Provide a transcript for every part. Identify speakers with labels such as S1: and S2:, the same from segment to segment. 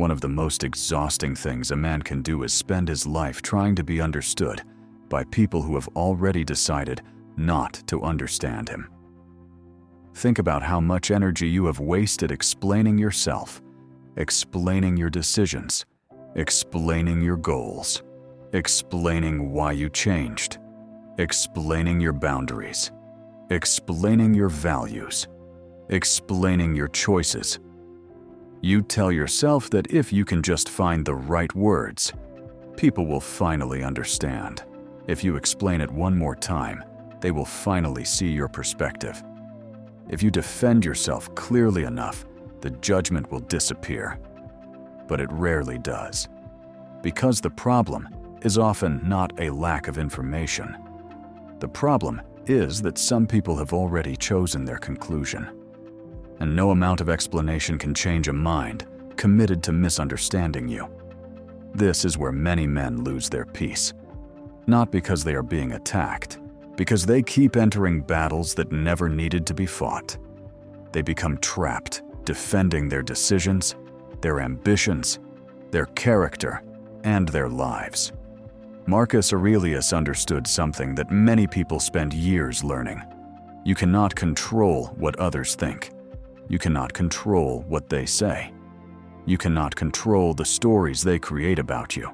S1: one of the most exhausting things a man can do is spend his life trying to be understood by people who have already decided not to understand him. Think about how much energy you have wasted explaining yourself, explaining your decisions, explaining your goals, explaining why you changed, explaining your boundaries, explaining your values, explaining your choices. You tell yourself that if you can just find the right words, people will finally understand. If you explain it one more time, they will finally see your perspective. If you defend yourself clearly enough, the judgment will disappear. But it rarely does. Because the problem is often not a lack of information. The problem is that some people have already chosen their conclusion. And no amount of explanation can change a mind committed to misunderstanding you. This is where many men lose their peace. Not because they are being attacked, because they keep entering battles that never needed to be fought. They become trapped, defending their decisions, their ambitions, their character, and their lives. Marcus Aurelius understood something that many people spend years learning. You cannot control what others think. You cannot control what they say. You cannot control the stories they create about you.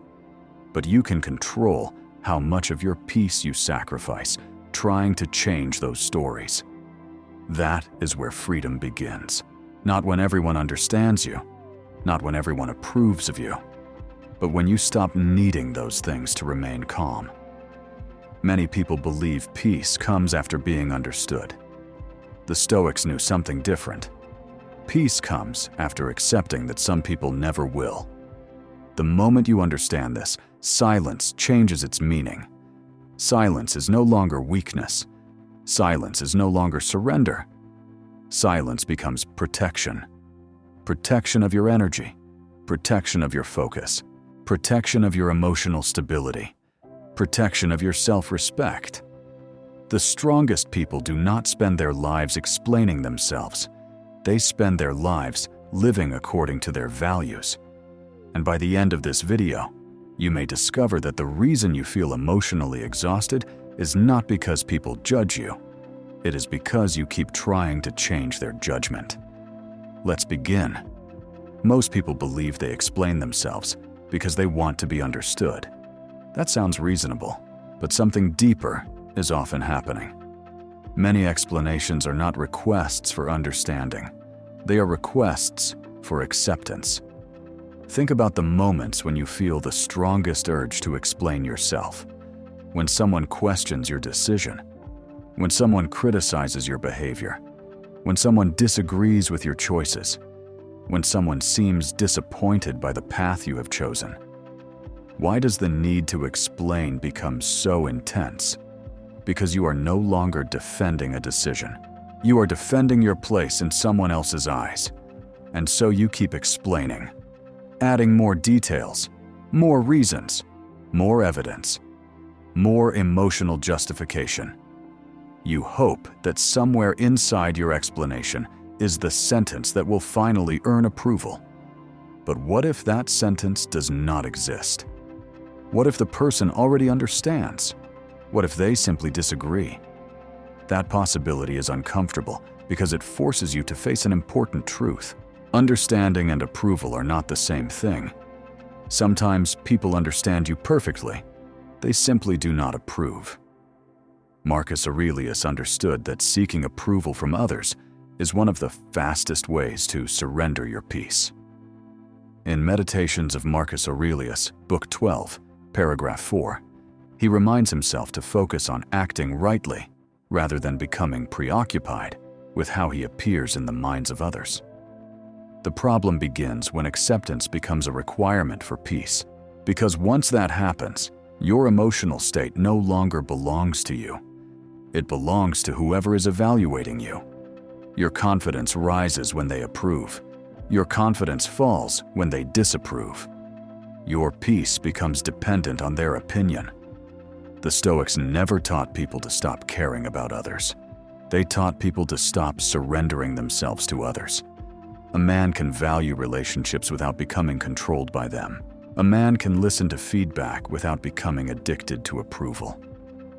S1: But you can control how much of your peace you sacrifice trying to change those stories. That is where freedom begins. Not when everyone understands you, not when everyone approves of you, but when you stop needing those things to remain calm. Many people believe peace comes after being understood. The Stoics knew something different. Peace comes after accepting that some people never will. The moment you understand this, silence changes its meaning. Silence is no longer weakness. Silence is no longer surrender. Silence becomes protection. Protection of your energy, protection of your focus, protection of your emotional stability, protection of your self-respect. The strongest people do not spend their lives explaining themselves. They spend their lives living according to their values. And by the end of this video, you may discover that the reason you feel emotionally exhausted is not because people judge you. It is because you keep trying to change their judgment. Let's begin. Most people believe they explain themselves because they want to be understood. That sounds reasonable, but something deeper is often happening. Many explanations are not requests for understanding. They are requests for acceptance. Think about the moments when you feel the strongest urge to explain yourself. When someone questions your decision. When someone criticizes your behavior. When someone disagrees with your choices. When someone seems disappointed by the path you have chosen. Why does the need to explain become so intense? Because you are no longer defending a decision. You are defending your place in someone else's eyes. And so you keep explaining. Adding more details, more reasons, more evidence, more emotional justification. You hope that somewhere inside your explanation is the sentence that will finally earn approval. But what if that sentence does not exist? What if the person already understands? What if they simply disagree? That possibility is uncomfortable because it forces you to face an important truth. Understanding and approval are not the same thing. Sometimes people understand you perfectly. They simply do not approve. Marcus Aurelius understood that seeking approval from others is one of the fastest ways to surrender your peace. In Meditations of Marcus Aurelius, Book 12, Paragraph 4, he reminds himself to focus on acting rightly rather than becoming preoccupied with how he appears in the minds of others. The problem begins when acceptance becomes a requirement for peace, because once that happens, your emotional state no longer belongs to you. It belongs to whoever is evaluating you. Your confidence rises when they approve. Your confidence falls when they disapprove. Your peace becomes dependent on their opinion. The Stoics never taught people to stop caring about others. They taught people to stop surrendering themselves to others. A man can value relationships without becoming controlled by them. A man can listen to feedback without becoming addicted to approval.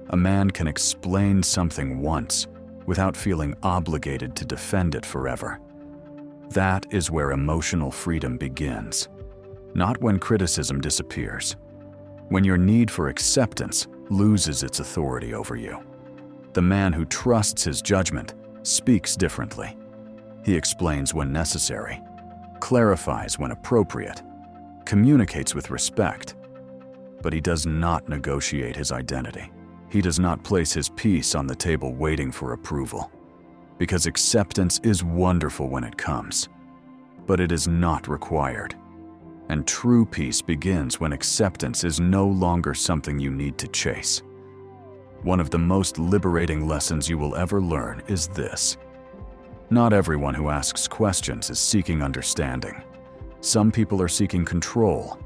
S1: A man can explain something once without feeling obligated to defend it forever. That is where emotional freedom begins. Not when criticism disappears. When your need for acceptance loses its authority over you. The man who trusts his judgment speaks differently. He explains when necessary, clarifies when appropriate, communicates with respect. But he does not negotiate his identity. He does not place his peace on the table waiting for approval. Because acceptance is wonderful when it comes, but it is not required. And true peace begins when acceptance is no longer something you need to chase. One of the most liberating lessons you will ever learn is this. Not everyone who asks questions is seeking understanding. Some people are seeking control.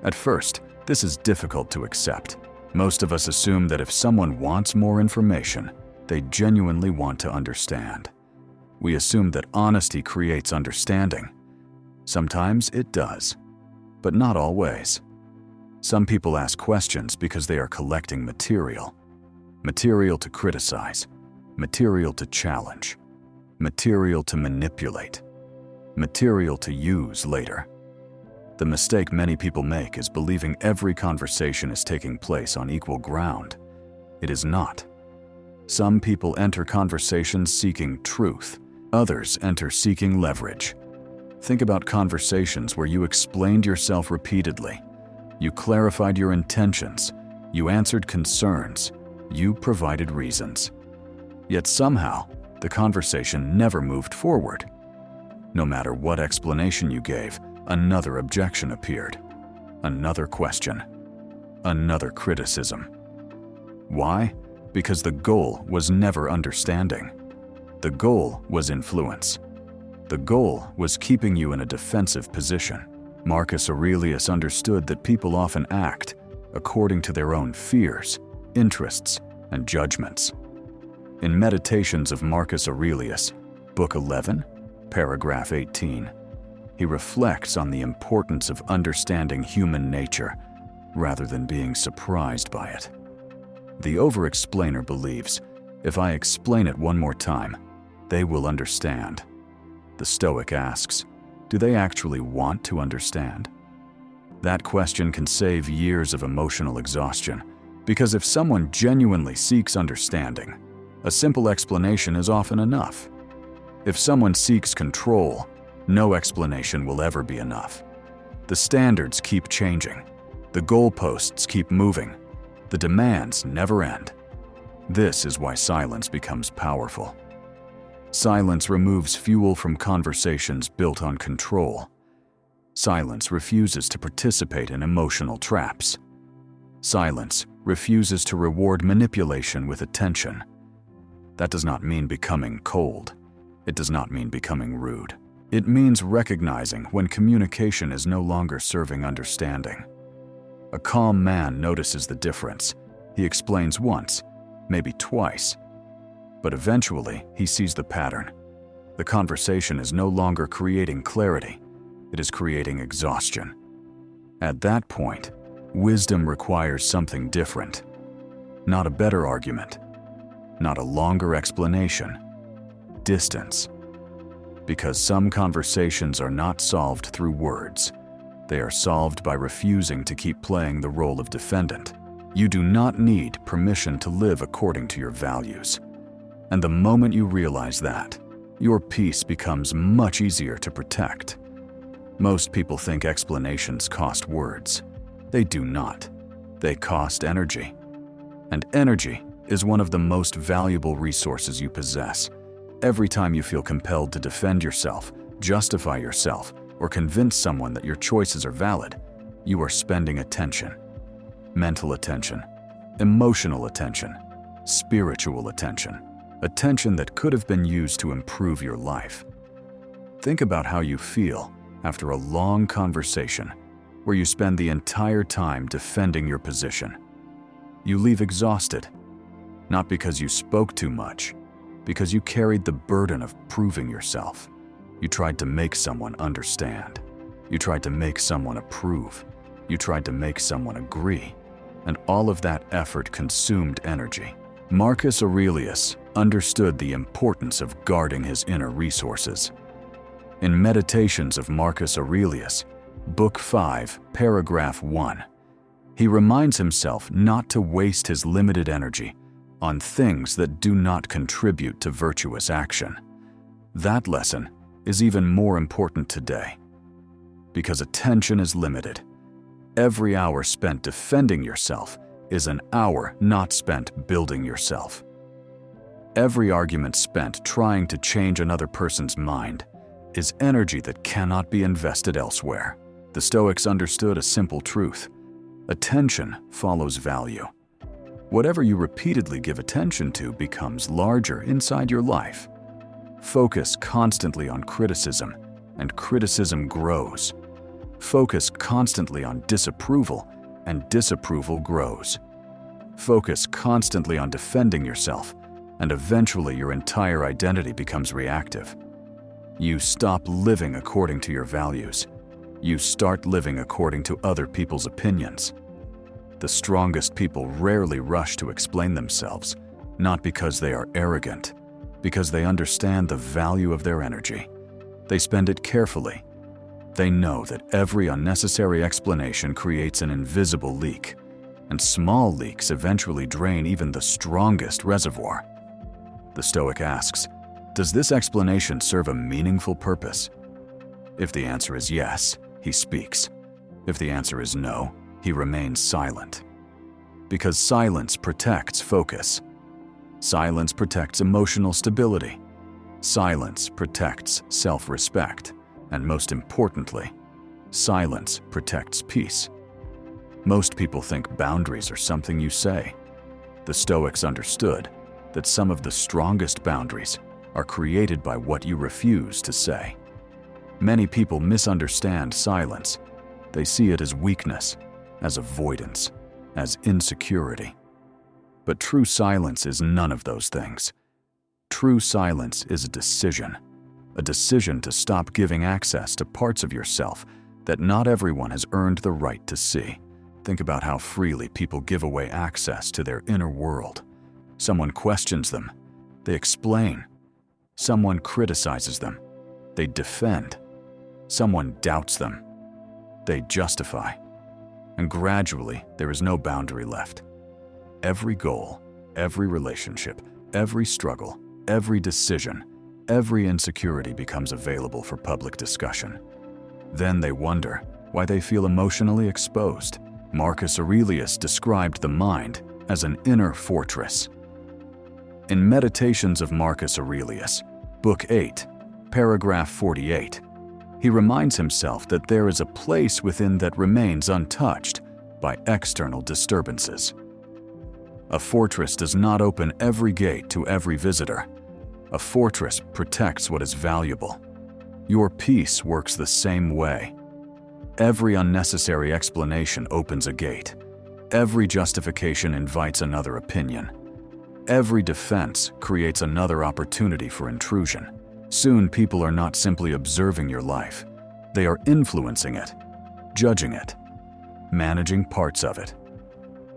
S1: At first, this is difficult to accept. Most of us assume that if someone wants more information, they genuinely want to understand. We assume that honesty creates understanding. Sometimes it does, but not always. Some people ask questions because they are collecting material. Material to criticize, material to challenge, material to manipulate, material to use later. The mistake many people make is believing every conversation is taking place on equal ground. It is not. Some people enter conversations seeking truth. Others enter seeking leverage. Think about conversations where you explained yourself repeatedly. You clarified your intentions. You answered concerns. You provided reasons. Yet somehow, the conversation never moved forward. No matter what explanation you gave, another objection appeared. Another question. Another criticism. Why? Because the goal was never understanding. The goal was influence. The goal was keeping you in a defensive position. Marcus Aurelius understood that people often act according to their own fears, interests, and judgments. In Meditations of Marcus Aurelius, Book 11, paragraph 18, he reflects on the importance of understanding human nature rather than being surprised by it. The over-explainer believes, if I explain it one more time, they will understand. The Stoic asks, do they actually want to understand? That question can save years of emotional exhaustion, because if someone genuinely seeks understanding, a simple explanation is often enough. If someone seeks control, no explanation will ever be enough. The standards keep changing. The goalposts keep moving. The demands never end. This is why silence becomes powerful. Silence removes fuel from conversations built on control. Silence refuses to participate in emotional traps. Silence refuses to reward manipulation with attention. That does not mean becoming cold. It does not mean becoming rude. It means recognizing when communication is no longer serving understanding. A calm man notices the difference. He explains once, maybe twice, but eventually he sees the pattern. The conversation is no longer creating clarity. It is creating exhaustion. At that point, wisdom requires something different. Not a better argument. Not a longer explanation. Distance. Because some conversations are not solved through words. They are solved by refusing to keep playing the role of defendant. You do not need permission to live according to your values. And the moment you realize that, your peace becomes much easier to protect. Most people think explanations cost words. They do not. They cost energy. And energy is one of the most valuable resources you possess. Every time you feel compelled to defend yourself, justify yourself, or convince someone that your choices are valid, you are spending attention. Mental attention, emotional attention, spiritual attention. Attention that could have been used to improve your life. Think about how you feel after a long conversation where you spend the entire time defending your position. You leave exhausted, not because you spoke too much, because you carried the burden of proving yourself. You tried to make someone understand. You tried to make someone approve. You tried to make someone agree. And all of that effort consumed energy. Marcus Aurelius understood the importance of guarding his inner resources. In Meditations of Marcus Aurelius, Book 5, Paragraph 1, he reminds himself not to waste his limited energy on things that do not contribute to virtuous action. That lesson is even more important today, because attention is limited. Every hour spent defending yourself is an hour not spent building yourself. Every argument spent trying to change another person's mind is energy that cannot be invested elsewhere. The Stoics understood a simple truth: attention follows value. Whatever you repeatedly give attention to becomes larger inside your life. Focus constantly on criticism, and criticism grows. Focus constantly on disapproval, and disapproval grows. Focus constantly on defending yourself, and eventually your entire identity becomes reactive. You stop living according to your values. You start living according to other people's opinions. The strongest people rarely rush to explain themselves, not because they are arrogant, because they understand the value of their energy. They spend it carefully. They know that every unnecessary explanation creates an invisible leak, and small leaks eventually drain even the strongest reservoir. The Stoic asks, does this explanation serve a meaningful purpose? If the answer is yes, he speaks. If the answer is no, he remains silent. Because silence protects focus. Silence protects emotional stability. Silence protects self-respect. And most importantly, silence protects peace. Most people think boundaries are something you say. The Stoics understood that some of the strongest boundaries are created by what you refuse to say. Many people misunderstand silence. They see it as weakness, as avoidance, as insecurity. But true silence is none of those things. True silence is a decision to stop giving access to parts of yourself that not everyone has earned the right to see. Think about how freely people give away access to their inner world. Someone questions them, they explain. Someone criticizes them, they defend. Someone doubts them, they justify. And gradually, there is no boundary left. Every goal, every relationship, every struggle, every decision, every insecurity becomes available for public discussion. Then they wonder why they feel emotionally exposed. Marcus Aurelius described the mind as an inner fortress. In Meditations of Marcus Aurelius, Book 8, Paragraph 48, he reminds himself that there is a place within that remains untouched by external disturbances. A fortress does not open every gate to every visitor. A fortress protects what is valuable. Your peace works the same way. Every unnecessary explanation opens a gate. Every justification invites another opinion. Every defense creates another opportunity for intrusion. Soon people are not simply observing your life. They are influencing it, judging it, managing parts of it.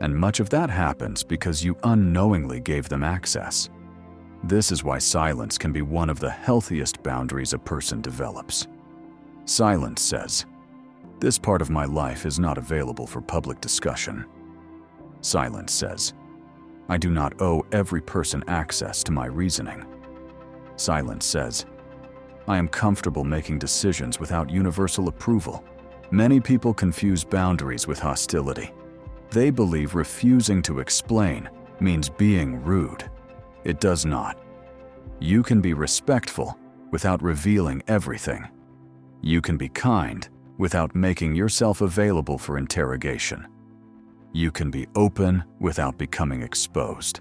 S1: And much of that happens because you unknowingly gave them access. This is why silence can be one of the healthiest boundaries a person develops. Silence says, "This part of my life is not available for public discussion." Silence says, "I do not owe every person access to my reasoning." Silence says, "I am comfortable making decisions without universal approval." Many people confuse boundaries with hostility. They believe refusing to explain means being rude. It does not. You can be respectful without revealing everything. You can be kind without making yourself available for interrogation. You can be open without becoming exposed.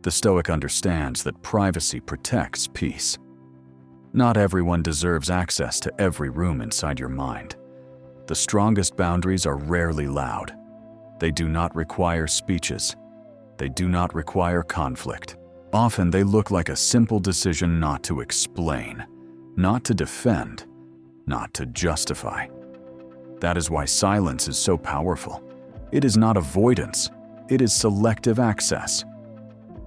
S1: The Stoic understands that privacy protects peace. Not everyone deserves access to every room inside your mind. The strongest boundaries are rarely loud. They do not require speeches. They do not require conflict. Often they look like a simple decision not to explain. not to defend, not to justify. That is why silence is so powerful. It is not avoidance, it is selective access.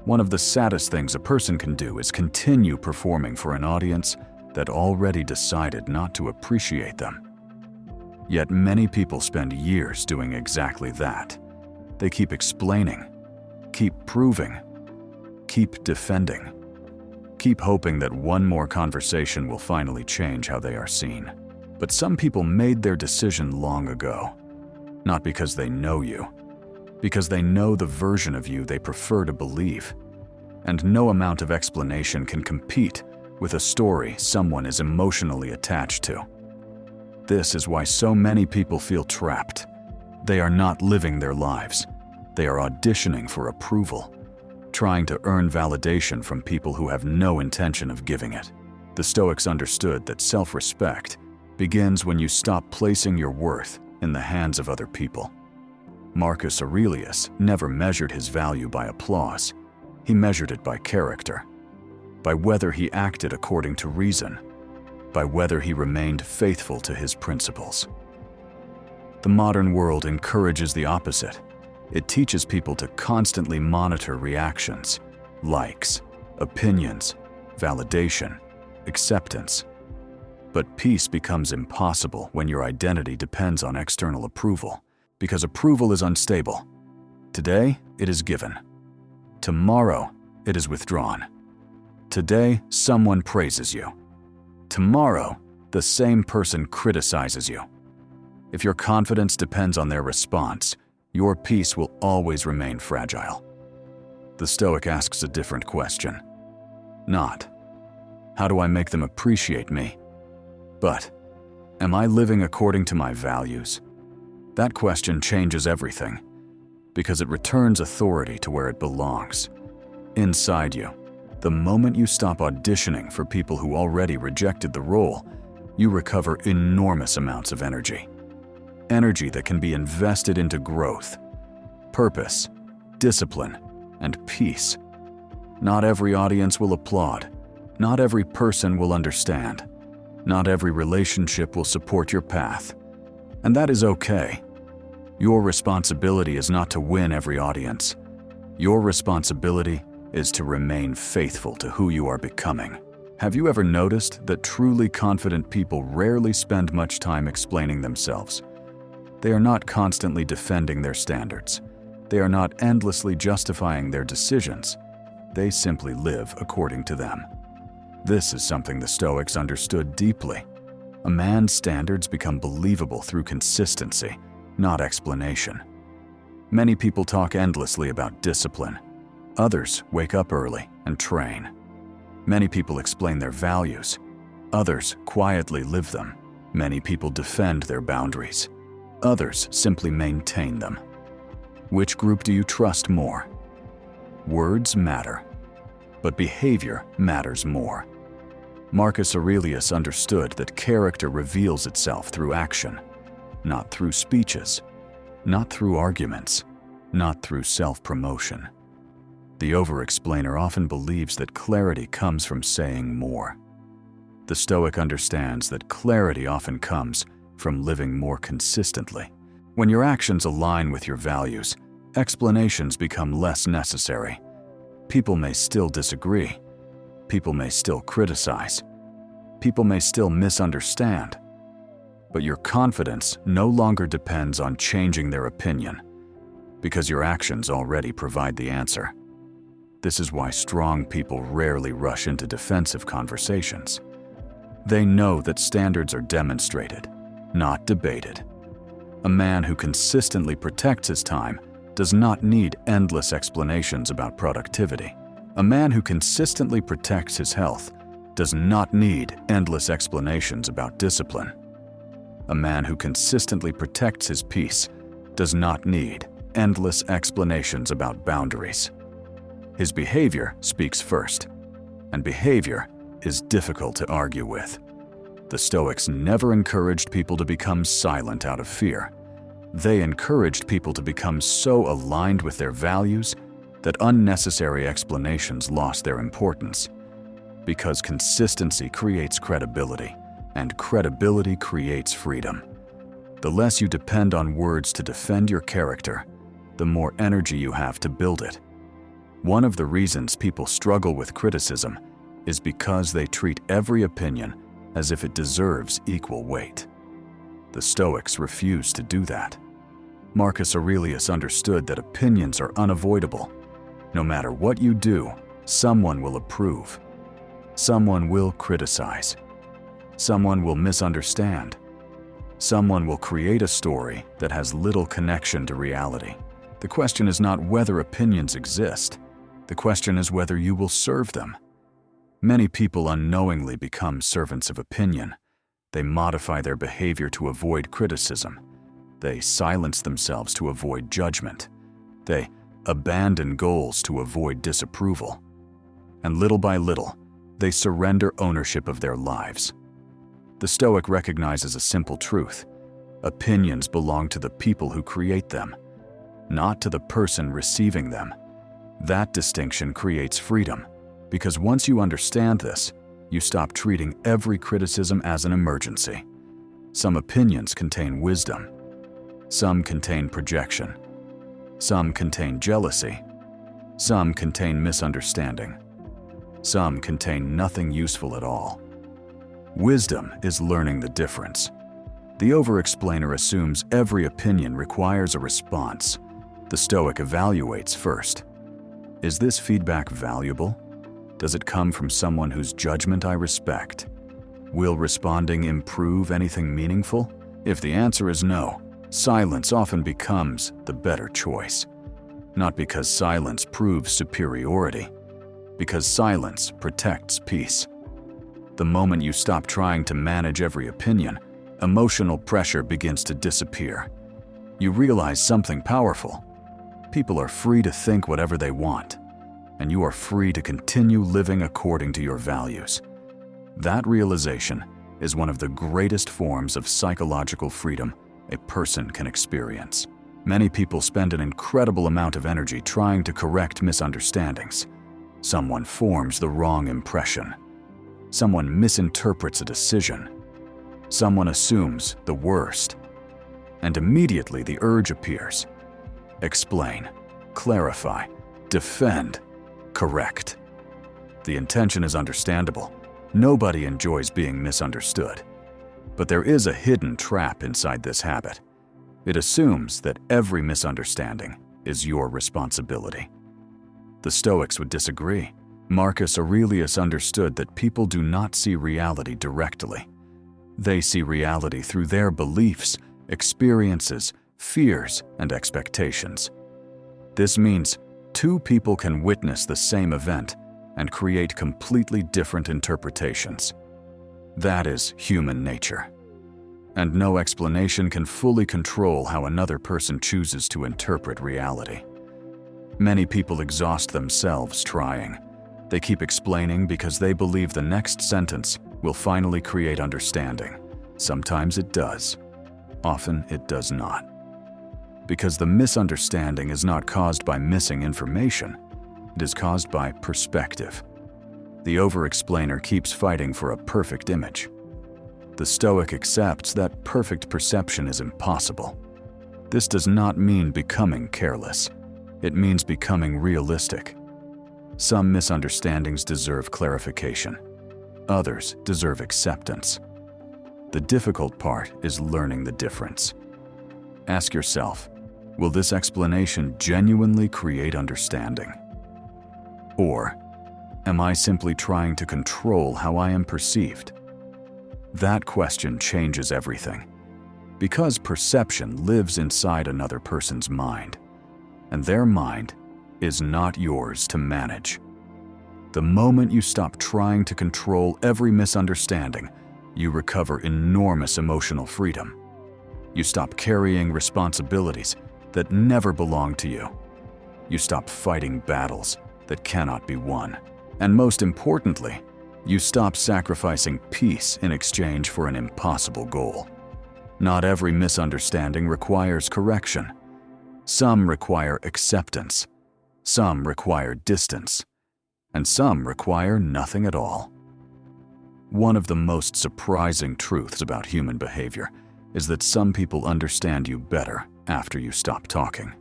S1: One of the saddest things a person can do is continue performing for an audience that already decided not to appreciate them. Yet many people spend years doing exactly that. They keep explaining, keep proving, keep defending, keep hoping that one more conversation will finally change how they are seen. But some people made their decision long ago, not because they know you, because they know the version of you they prefer to believe. And no amount of explanation can compete with a story someone is emotionally attached to. This is why so many people feel trapped. They are not living their lives. They are auditioning for approval, trying to earn validation from people who have no intention of giving it. The Stoics understood that self-respect begins when you stop placing your worth in the hands of other people. Marcus Aurelius never measured his value by applause. He measured it by character, by whether he acted according to reason, by whether he remained faithful to his principles. The modern world encourages the opposite. It teaches people to constantly monitor reactions, likes, opinions, validation, acceptance. But peace becomes impossible when your identity depends on external approval, because approval is unstable. Today, it is given. Tomorrow, it is withdrawn. Today, someone praises you. Tomorrow, the same person criticizes you. If your confidence depends on their response, your peace will always remain fragile. The Stoic asks a different question. Not, how do I make them appreciate me? But, am I living according to my values? That question changes everything, because it returns authority to where it belongs, inside you. The moment you stop auditioning for people who already rejected the role, you recover enormous amounts of energy. Energy that can be invested into growth, purpose, discipline, and peace. Not every audience will applaud. Not every person will understand. Not every relationship will support your path. And that is okay. Your responsibility is not to win every audience. Your responsibility is to remain faithful to who you are becoming. Have you ever noticed that truly confident people rarely spend much time explaining themselves? They are not constantly defending their standards. They are not endlessly justifying their decisions. They simply live according to them. This is something the Stoics understood deeply. A man's standards become believable through consistency, not explanation. Many people talk endlessly about discipline. Others wake up early and train. Many people explain their values. Others quietly live them. Many people defend their boundaries. Others simply maintain them. Which group do you trust more? Words matter, but behavior matters more. Marcus Aurelius understood that character reveals itself through action, not through speeches, not through arguments, not through self-promotion. The over-explainer often believes that clarity comes from saying more. The Stoic understands that clarity often comes from living more consistently. When your actions align with your values, explanations become less necessary. People may still disagree. People may still criticize. People may still misunderstand. But your confidence no longer depends on changing their opinion, because your actions already provide the answer. This is why strong people rarely rush into defensive conversations. They know that standards are demonstrated, not debated. A man who consistently protects his time does not need endless explanations about productivity. A man who consistently protects his health does not need endless explanations about discipline. A man who consistently protects his peace does not need endless explanations about boundaries. His behavior speaks first, and behavior is difficult to argue with. The Stoics never encouraged people to become silent out of fear. They encouraged people to become so aligned with their values that unnecessary explanations lost their importance. Because consistency creates credibility, and credibility creates freedom. The less you depend on words to defend your character, the more energy you have to build it. One of the reasons people struggle with criticism is because they treat every opinion as if it deserves equal weight. The Stoics refused to do that. Marcus Aurelius understood that opinions are unavoidable. No matter what you do, someone will approve. Someone will criticize. Someone will misunderstand. Someone will create a story that has little connection to reality. The question is not whether opinions exist. The question is whether you will serve them. Many people unknowingly become servants of opinion. They modify their behavior to avoid criticism. They silence themselves to avoid judgment. They abandon goals to avoid disapproval. And little by little, they surrender ownership of their lives. The Stoic recognizes a simple truth: opinions belong to the people who create them, not to the person receiving them. That distinction creates freedom, because once you understand this, you stop treating every criticism as an emergency. Some opinions contain wisdom. Some contain projection. Some contain jealousy. Some contain misunderstanding. Some contain nothing useful at all. Wisdom is learning the difference. The over-explainer assumes every opinion requires a response. The Stoic evaluates first. Is this feedback valuable? Does it come from someone whose judgment I respect? Will responding improve anything meaningful? If the answer is no, silence often becomes the better choice. Not because silence proves superiority, because silence protects peace. The moment you stop trying to manage every opinion, emotional pressure begins to disappear. You realize something powerful. People are free to think whatever they want, and you are free to continue living according to your values. That realization is one of the greatest forms of psychological freedom a person can experience. Many people spend an incredible amount of energy trying to correct misunderstandings. Someone forms the wrong impression. Someone misinterprets a decision. Someone assumes the worst. And immediately the urge appears. Explain, clarify, defend, correct. The intention is understandable. Nobody enjoys being misunderstood. But there is a hidden trap inside this habit. It assumes that every misunderstanding is your responsibility. The Stoics would disagree. Marcus Aurelius understood that people do not see reality directly. They see reality through their beliefs, experiences, fears, and expectations. This means two people can witness the same event and create completely different interpretations. That is human nature. And no explanation can fully control how another person chooses to interpret reality. Many people exhaust themselves trying. They keep explaining because they believe the next sentence will finally create understanding. Sometimes it does. Often it does not. Because the misunderstanding is not caused by missing information. It is caused by perspective. The over-explainer keeps fighting for a perfect image. The Stoic accepts that perfect perception is impossible. This does not mean becoming careless. It means becoming realistic. Some misunderstandings deserve clarification. Others deserve acceptance. The difficult part is learning the difference. Ask yourself, will this explanation genuinely create understanding? Or, am I simply trying to control how I am perceived? That question changes everything. Because perception lives inside another person's mind, and their mind is not yours to manage. The moment you stop trying to control every misunderstanding, you recover enormous emotional freedom. You stop carrying responsibilities that never belong to you. You stop fighting battles that cannot be won. And most importantly, you stop sacrificing peace in exchange for an impossible goal. Not every misunderstanding requires correction. Some require acceptance. Some require distance. And some require nothing at all. One of the most surprising truths about human behavior is that some people understand you better after you stop talking.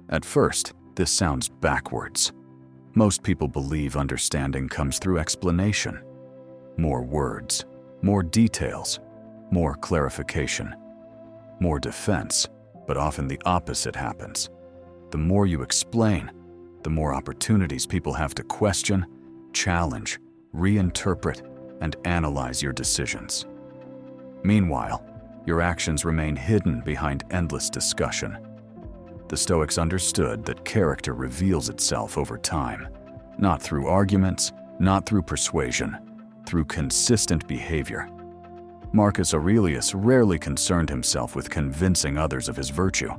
S1: At first, this sounds backwards. Most people believe understanding comes through explanation. More words, more details, more clarification, more defense, but often the opposite happens. The more you explain, the more opportunities people have to question, challenge, reinterpret, and analyze your decisions. Meanwhile, your actions remain hidden behind endless discussion. The Stoics understood that character reveals itself over time, not through arguments, not through persuasion, through consistent behavior. Marcus Aurelius rarely concerned himself with convincing others of his virtue.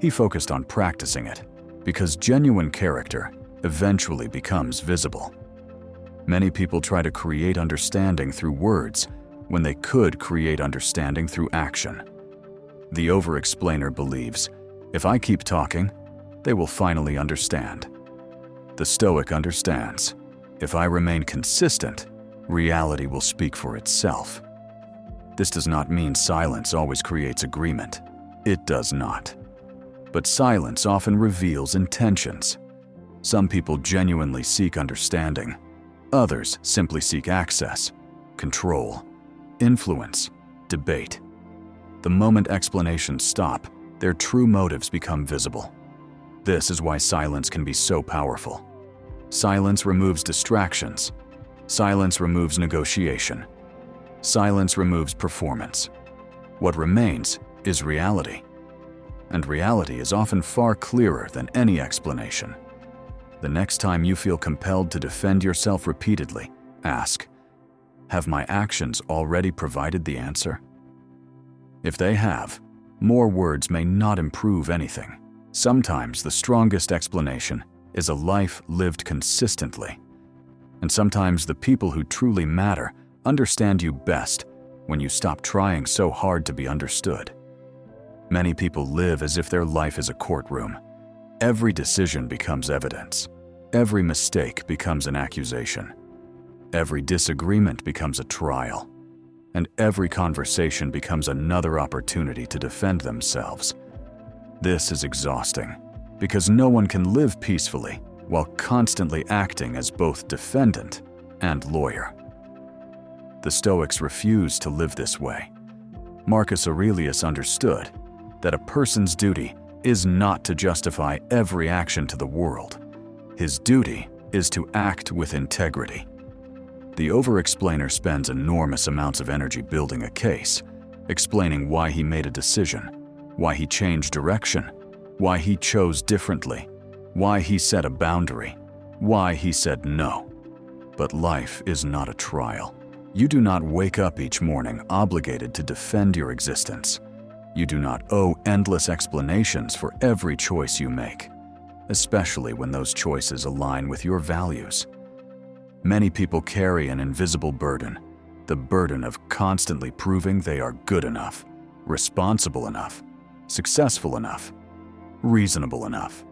S1: He focused on practicing it, because genuine character eventually becomes visible. Many people try to create understanding through words when they could create understanding through action. The over-explainer believes, if I keep talking, they will finally understand. The Stoic understands, if I remain consistent, reality will speak for itself. This does not mean silence always creates agreement. It does not. But silence often reveals intentions. Some people genuinely seek understanding. Others simply seek access, control, influence, debate. The moment explanations stop, their true motives become visible. This is why silence can be so powerful. Silence removes distractions. Silence removes negotiation. Silence removes performance. What remains is reality. And reality is often far clearer than any explanation. The next time you feel compelled to defend yourself repeatedly, ask, have my actions already provided the answer? If they have, more words may not improve anything. Sometimes the strongest explanation is a life lived consistently. And sometimes the people who truly matter understand you best when you stop trying so hard to be understood. Many people live as if their life is a courtroom. Every decision becomes evidence. Every mistake becomes an accusation. Every disagreement becomes a trial. And every conversation becomes another opportunity to defend themselves. This is exhausting, because no one can live peacefully while constantly acting as both defendant and lawyer. The Stoics refused to live this way. Marcus Aurelius understood that a person's duty is not to justify every action to the world. His duty is to act with integrity. The over-explainer spends enormous amounts of energy building a case, explaining why he made a decision, why he changed direction, why he chose differently, why he set a boundary, why he said no. But life is not a trial. You do not wake up each morning obligated to defend your existence. You do not owe endless explanations for every choice you make, especially when those choices align with your values. Many people carry an invisible burden, the burden of constantly proving they are good enough, responsible enough, successful enough, reasonable enough.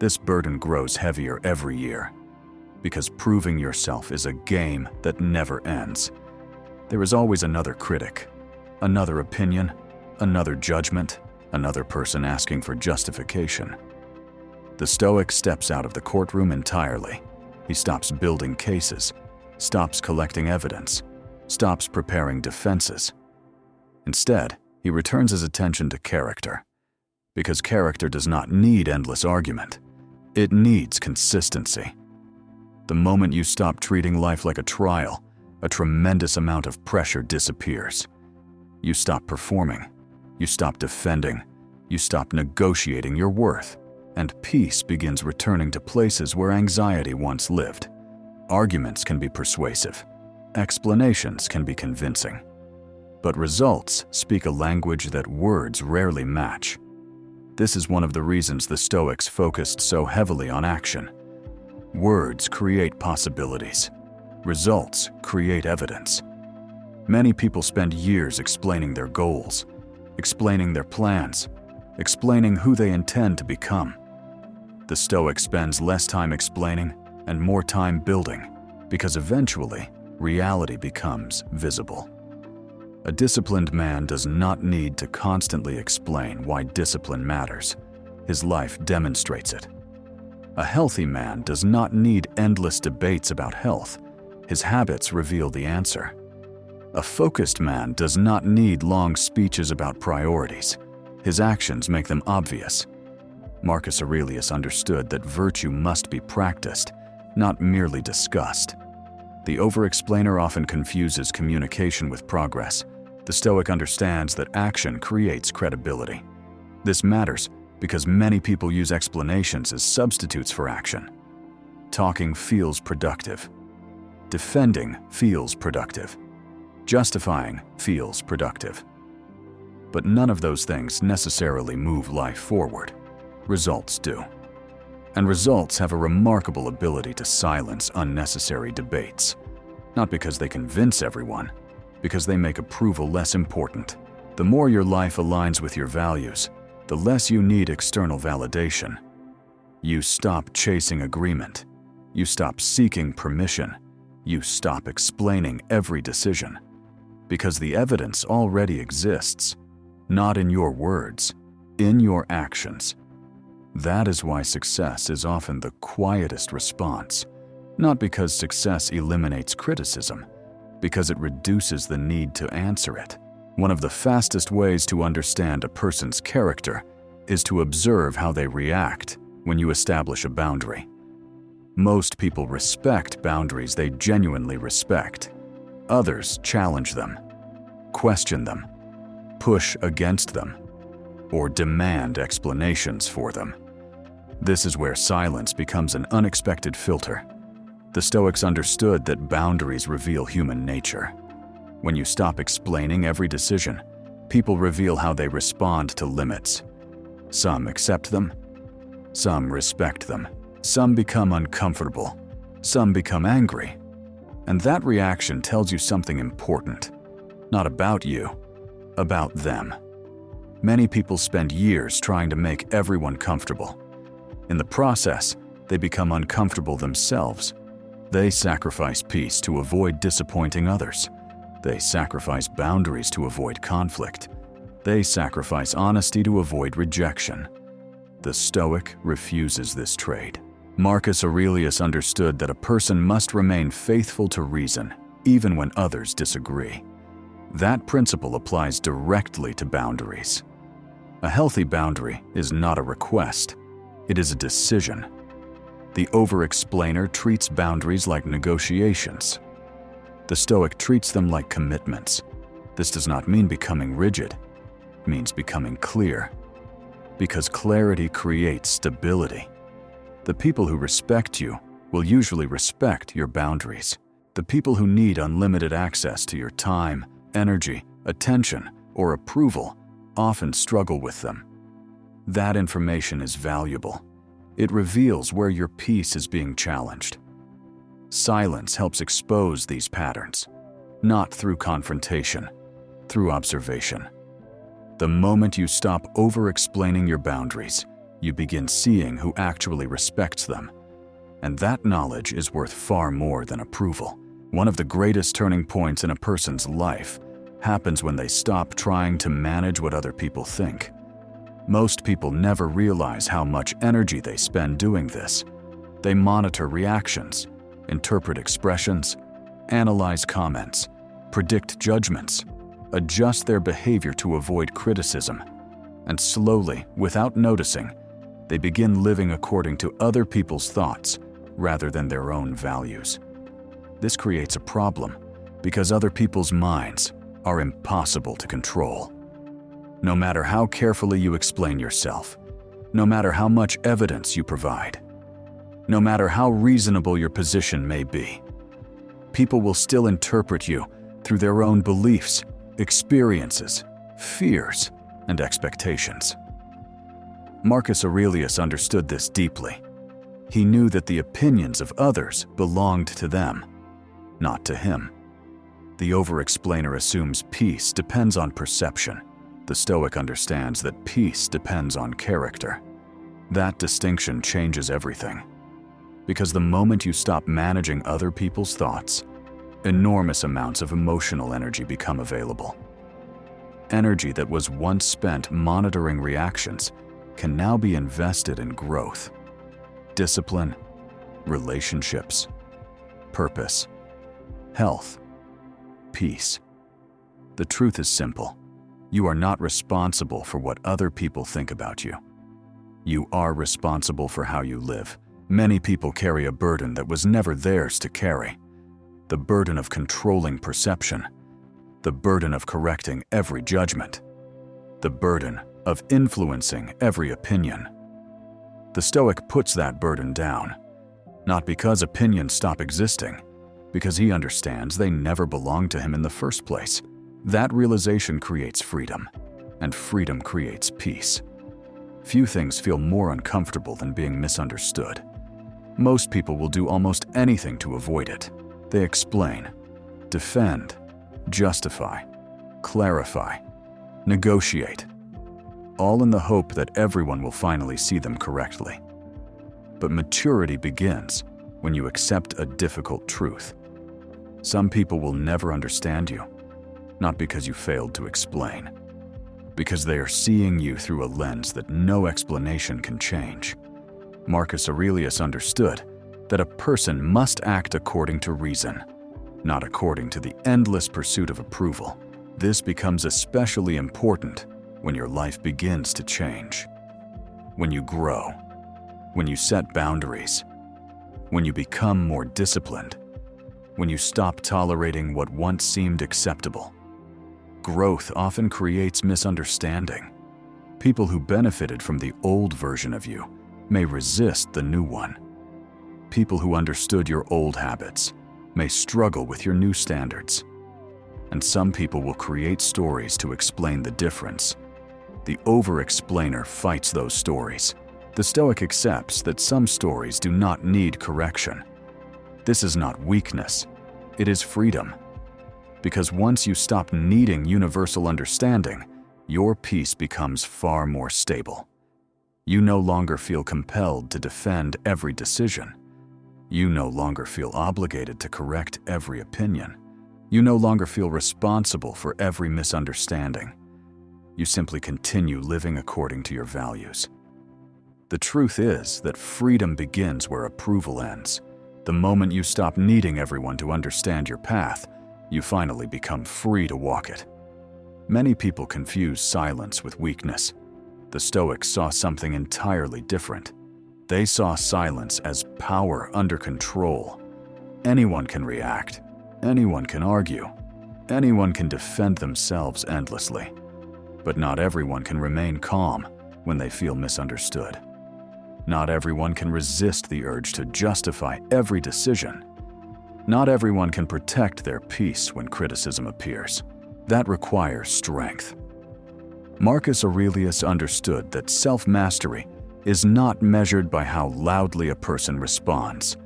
S1: This burden grows heavier every year, because proving yourself is a game that never ends. There is always another critic, another opinion, another judgment, another person asking for justification. The Stoic steps out of the courtroom entirely. He stops building cases, stops collecting evidence, stops preparing defenses. Instead, he returns his attention to character, because character does not need endless argument. It needs consistency. The moment you stop treating life like a trial, a tremendous amount of pressure disappears. You stop performing, you stop defending, you stop negotiating your worth, and peace begins returning to places where anxiety once lived. Arguments can be persuasive, explanations can be convincing, but results speak a language that words rarely match. This is one of the reasons the Stoics focused so heavily on action. Words create possibilities. Results create evidence. Many people spend years explaining their goals, explaining their plans, explaining who they intend to become. The Stoic spends less time explaining and more time building, because eventually, reality becomes visible. A disciplined man does not need to constantly explain why discipline matters. His life demonstrates it. A healthy man does not need endless debates about health. His habits reveal the answer. A focused man does not need long speeches about priorities. His actions make them obvious. Marcus Aurelius understood that virtue must be practiced, not merely discussed. The over-explainer often confuses communication with progress. The Stoic understands that action creates credibility. This matters because many people use explanations as substitutes for action. Talking feels productive. Defending feels productive. Justifying feels productive. But none of those things necessarily move life forward. Results do. And results have a remarkable ability to silence unnecessary debates. Not because they convince everyone, because they make approval less important. The more your life aligns with your values, the less you need external validation. You stop chasing agreement. You stop seeking permission. You stop explaining every decision. Because the evidence already exists, not in your words, in your actions. That is why success is often the quietest response, not because success eliminates criticism, because it reduces the need to answer it. One of the fastest ways to understand a person's character is to observe how they react when you establish a boundary. Most people respect boundaries they genuinely respect. Others challenge them, question them, push against them, or demand explanations for them. This is where silence becomes an unexpected filter. The Stoics understood that boundaries reveal human nature. When you stop explaining every decision, people reveal how they respond to limits. Some accept them, some respect them, some become uncomfortable, some become angry. And that reaction tells you something important, not about you, about them. Many people spend years trying to make everyone comfortable. In the process, they become uncomfortable themselves. They sacrifice peace to avoid disappointing others. They sacrifice boundaries to avoid conflict. They sacrifice honesty to avoid rejection. The Stoic refuses this trade. Marcus Aurelius understood that a person must remain faithful to reason, even when others disagree. That principle applies directly to boundaries. A healthy boundary is not a request. It is a decision. The over-explainer treats boundaries like negotiations. The Stoic treats them like commitments. This does not mean becoming rigid. It means becoming clear. Because clarity creates stability. The people who respect you will usually respect your boundaries. The people who need unlimited access to your time, energy, attention, or approval often struggle with them. That information is valuable. It reveals where your peace is being challenged. Silence helps expose these patterns, not through confrontation, through observation. The moment you stop over-explaining your boundaries, you begin seeing who actually respects them. And that knowledge is worth far more than approval. One of the greatest turning points in a person's life happens when they stop trying to manage what other people think. Most people never realize how much energy they spend doing this. They monitor reactions, interpret expressions, analyze comments, predict judgments, adjust their behavior to avoid criticism, and slowly, without noticing, they begin living according to other people's thoughts rather than their own values. This creates a problem because other people's minds are impossible to control. No matter how carefully you explain yourself, no matter how much evidence you provide, no matter how reasonable your position may be, people will still interpret you through their own beliefs, experiences, fears, and expectations. Marcus Aurelius understood this deeply. He knew that the opinions of others belonged to them, not to him. The over-explainer assumes peace depends on perception. The Stoic understands that peace depends on character. That distinction changes everything. Because the moment you stop managing other people's thoughts, enormous amounts of emotional energy become available. Energy that was once spent monitoring reactions can now be invested in growth, discipline, relationships, purpose, health, peace. The truth is simple. You are not responsible for what other people think about you. You are responsible for how you live. Many people carry a burden that was never theirs to carry. The burden of controlling perception. The burden of correcting every judgment. The burden of influencing every opinion. The Stoic puts that burden down, not because opinions stop existing, because he understands they never belonged to him in the first place. That realization creates freedom, and freedom creates peace. Few things feel more uncomfortable than being misunderstood. Most people will do almost anything to avoid it. They explain, defend, justify, clarify, negotiate, all in the hope that everyone will finally see them correctly. But maturity begins when you accept a difficult truth. Some people will never understand you, not because you failed to explain, because they are seeing you through a lens that no explanation can change. Marcus Aurelius understood that a person must act according to reason, not according to the endless pursuit of approval. This becomes especially important when your life begins to change, when you grow, when you set boundaries, when you become more disciplined, when you stop tolerating what once seemed acceptable. Growth often creates misunderstanding. People who benefited from the old version of you may resist the new one. People who understood your old habits may struggle with your new standards. And some people will create stories to explain the difference. The over-explainer fights those stories. The Stoic accepts that some stories do not need correction. This is not weakness, it is freedom. Because once you stop needing universal understanding, your peace becomes far more stable. You no longer feel compelled to defend every decision. You no longer feel obligated to correct every opinion. You no longer feel responsible for every misunderstanding. You simply continue living according to your values. The truth is that freedom begins where approval ends. The moment you stop needing everyone to understand your path, you finally become free to walk it. Many people confuse silence with weakness. The Stoics saw something entirely different. They saw silence as power under control. Anyone can react. Anyone can argue. Anyone can defend themselves endlessly. But not everyone can remain calm when they feel misunderstood. Not everyone can resist the urge to justify every decision. Not everyone can protect their peace when criticism appears. That requires strength. Marcus Aurelius understood that self-mastery is not measured by how loudly a person responds.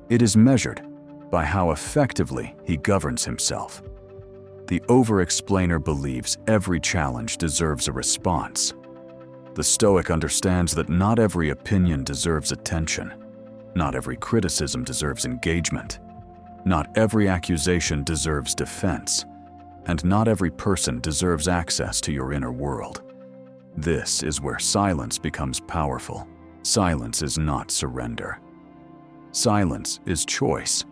S1: It is measured by how effectively he governs himself. The over-explainer believes every challenge deserves a response. The Stoic understands that not every opinion deserves attention. Not every criticism deserves engagement. Not every accusation deserves defense. And not every person deserves access to your inner world. This is where silence becomes powerful. Silence is not surrender. Silence is choice.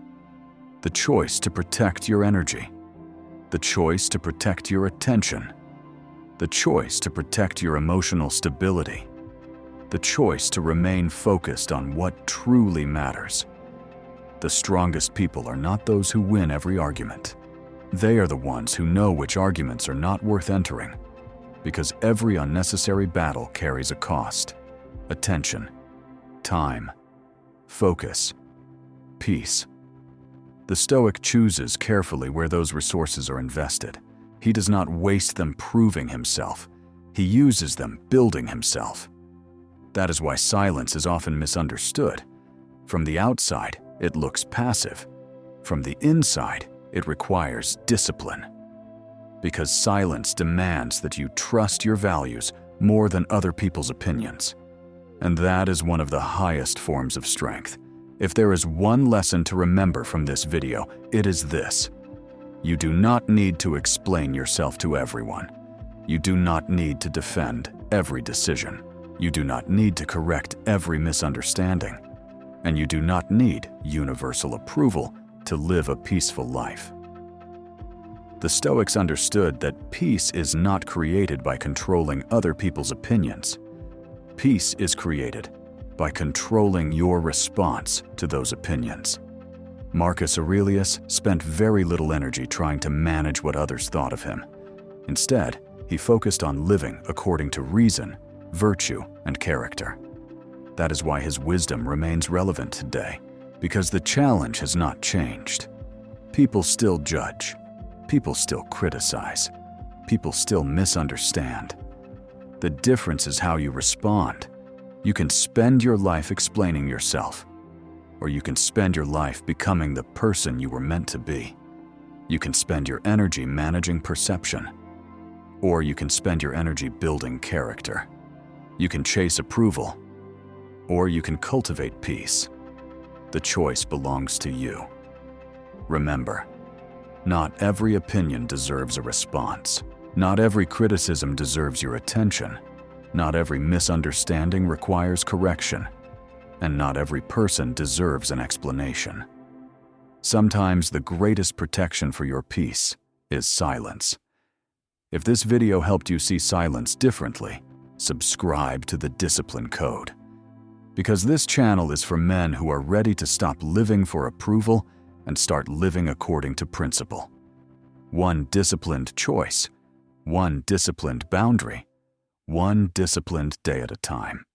S1: The choice to protect your energy. The choice to protect your attention. The choice to protect your emotional stability. The choice to remain focused on what truly matters. The strongest people are not those who win every argument. They are the ones who know which arguments are not worth entering, because every unnecessary battle carries a cost: attention, time, focus, peace. The Stoic chooses carefully where those resources are invested. He does not waste them proving himself. He uses them building himself. That is why silence is often misunderstood. From the outside, it looks passive. From the inside, it requires discipline. Because silence demands that you trust your values more than other people's opinions. And that is one of the highest forms of strength. If there is one lesson to remember from this video, it is this. You do not need to explain yourself to everyone. You do not need to defend every decision. You do not need to correct every misunderstanding. And you do not need universal approval to live a peaceful life. The Stoics understood that peace is not created by controlling other people's opinions. Peace is created by controlling your response to those opinions. Marcus Aurelius spent very little energy trying to manage what others thought of him. Instead, he focused on living according to reason, virtue, and character. That is why his wisdom remains relevant today, because the challenge has not changed. People still judge. People still criticize. People still misunderstand. The difference is how you respond. You can spend your life explaining yourself, or you can spend your life becoming the person you were meant to be. You can spend your energy managing perception, or you can spend your energy building character. You can chase approval, or you can cultivate peace. The choice belongs to you. Remember, not every opinion deserves a response. Not every criticism deserves your attention. Not every misunderstanding requires correction. And not every person deserves an explanation. Sometimes the greatest protection for your peace is silence. If this video helped you see silence differently, subscribe to the Discipline Code. Because this channel is for men who are ready to stop living for approval and start living according to principle. One disciplined choice, one disciplined boundary, one disciplined day at a time.